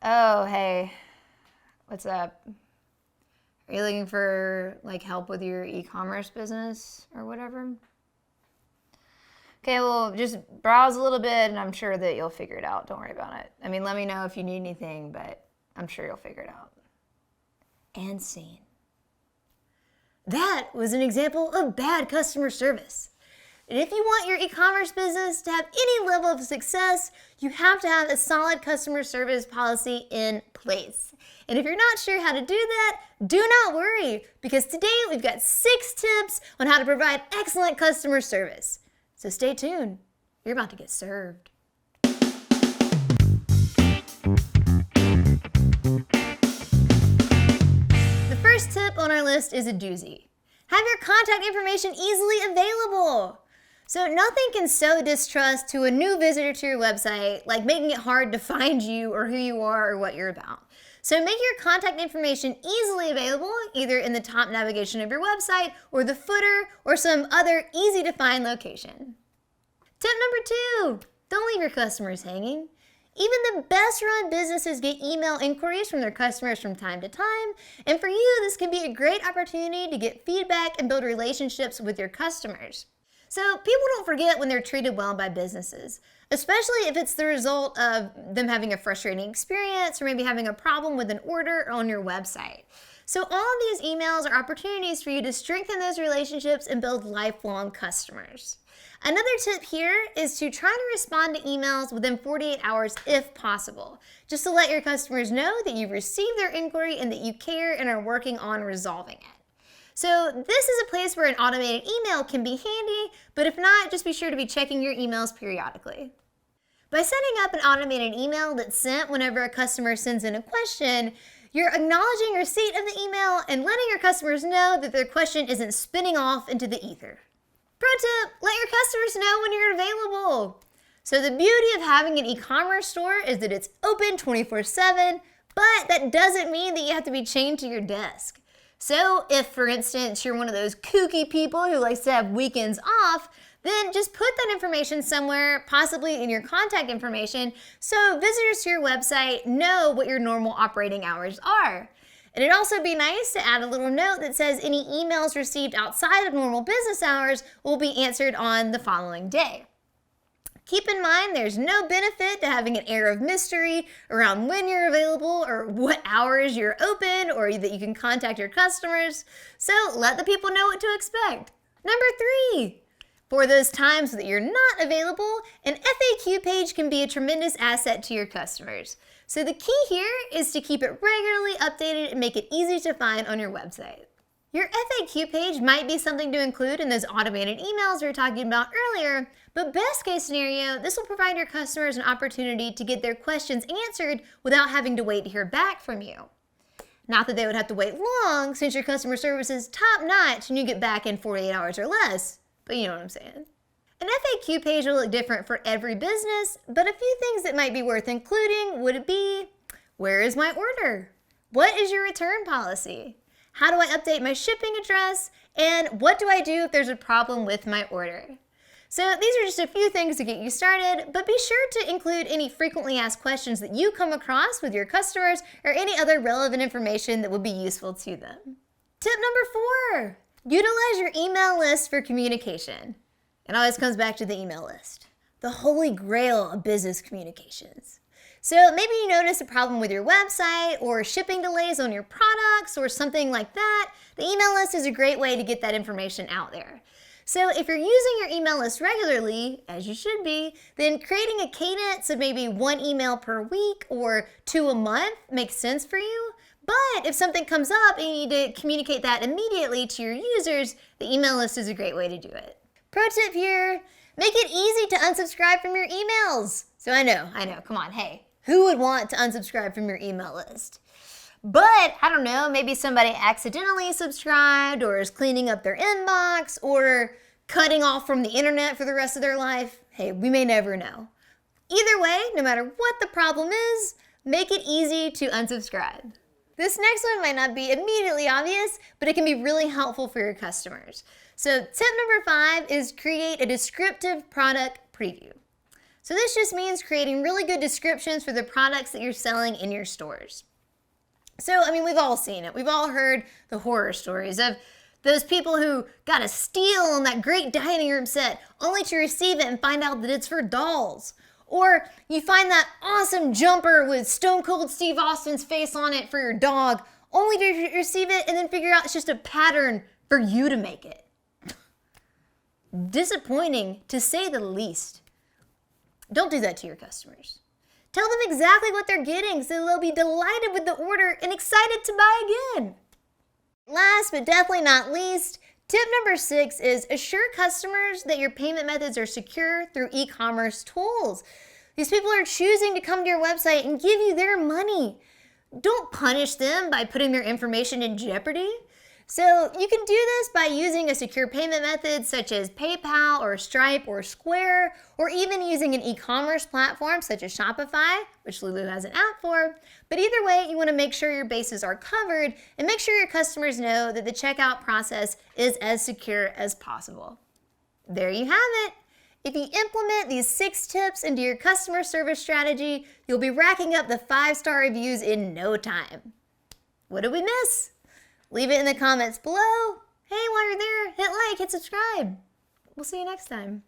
Oh, hey, what's up? Are you looking for like help with your e-commerce business or whatever? Okay, well, just browse a little bit and I'm sure that you'll figure it out. Don't worry about it. I mean, let me know if you need anything, but I'm sure you'll figure it out. And scene. That was an example of bad customer service. And if you want your e-commerce business to have any level of success, you have to have a solid customer service policy in place. And if you're not sure how to do that, do not worry, because today we've got 6 tips on how to provide excellent customer service. So stay tuned. You're about to get served. The first tip on our list is a doozy. Have your contact information easily available. So nothing can sow distrust to a new visitor to your website like making it hard to find you or who you are or what you're about. So make your contact information easily available either in the top navigation of your website or the footer or some other easy to find location. Tip number 2, don't leave your customers hanging. Even the best run businesses get email inquiries from their customers from time to time, and for you, this can be a great opportunity to get feedback and build relationships with your customers. So people don't forget when they're treated well by businesses, especially if it's the result of them having a frustrating experience or maybe having a problem with an order on your website. So all of these emails are opportunities for you to strengthen those relationships and build lifelong customers. Another tip here is to try to respond to emails within 48 hours if possible, just to let your customers know that you've received their inquiry and that you care and are working on resolving it. So this is a place where an automated email can be handy, but if not, just be sure to be checking your emails periodically. By setting up an automated email that's sent whenever a customer sends in a question, you're acknowledging receipt of the email and letting your customers know that their question isn't spinning off into the ether. Pro tip, let your customers know when you're available. So the beauty of having an e-commerce store is that it's open 24/7, but that doesn't mean that you have to be chained to your desk. So if, for instance, you're one of those kooky people who likes to have weekends off, then just put that information somewhere, possibly in your contact information, so visitors to your website know what your normal operating hours are. And it'd also be nice to add a little note that says any emails received outside of normal business hours will be answered on the following day. Keep in mind there's no benefit to having an air of mystery around when you're available or what hours you're open or that you can contact your customers. So let the people know what to expect. Number 3, for those times that you're not available, an FAQ page can be a tremendous asset to your customers. So the key here is to keep it regularly updated and make it easy to find on your website. Your FAQ page might be something to include in those automated emails we were talking about earlier, but best case scenario, this will provide your customers an opportunity to get their questions answered without having to wait to hear back from you. Not that they would have to wait long, since your customer service is top notch and you get back in 48 hours or less, but you know what I'm saying. An FAQ page will look different for every business, but a few things that might be worth including would be, where is my order? What is your return policy? How do I update my shipping address? And what do I do if there's a problem with my order? So these are just a few things to get you started, but be sure to include any frequently asked questions that you come across with your customers or any other relevant information that would be useful to them. Tip number 4, utilize your email list for communication. It always comes back to the email list, the holy grail of business communications. So maybe you notice a problem with your website or shipping delays on your products or something like that. The email list is a great way to get that information out there. So if you're using your email list regularly, as you should be, then creating a cadence of maybe 1 email per week or 2 a month makes sense for you. But if something comes up and you need to communicate that immediately to your users, the email list is a great way to do it. Pro tip here, make it easy to unsubscribe from your emails. So I know, come on, hey. Who would want to unsubscribe from your email list? But, I don't know, maybe somebody accidentally subscribed or is cleaning up their inbox or cutting off from the internet for the rest of their life. Hey, we may never know. Either way, no matter what the problem is, make it easy to unsubscribe. This next one might not be immediately obvious, but it can be really helpful for your customers. So tip number 5 is create a descriptive product preview. So this just means creating really good descriptions for the products that you're selling in your stores. So, I mean, we've all seen it. We've all heard the horror stories of those people who got a steal on that great dining room set only to receive it and find out that it's for dolls. Or you find that awesome jumper with Stone Cold Steve Austin's face on it for your dog, only to receive it and then figure out it's just a pattern for you to make it. Disappointing, to say the least. Don't do that to your customers. Tell them exactly what they're getting so they'll be delighted with the order and excited to buy again. Last but definitely not least, tip number 6 is assure customers that your payment methods are secure through e-commerce tools. These people are choosing to come to your website and give you their money. Don't punish them by putting their information in jeopardy. So you can do this by using a secure payment method such as PayPal or Stripe or Square, or even using an e-commerce platform such as Shopify, which Lulu has an app for. But either way, you want to make sure your bases are covered and make sure your customers know that the checkout process is as secure as possible. There you have it. If you implement these 6 tips into your customer service strategy, you'll be racking up the 5-star reviews in no time. What did we miss? Leave it in the comments below. Hey, while you're there, hit like, hit subscribe. We'll see you next time.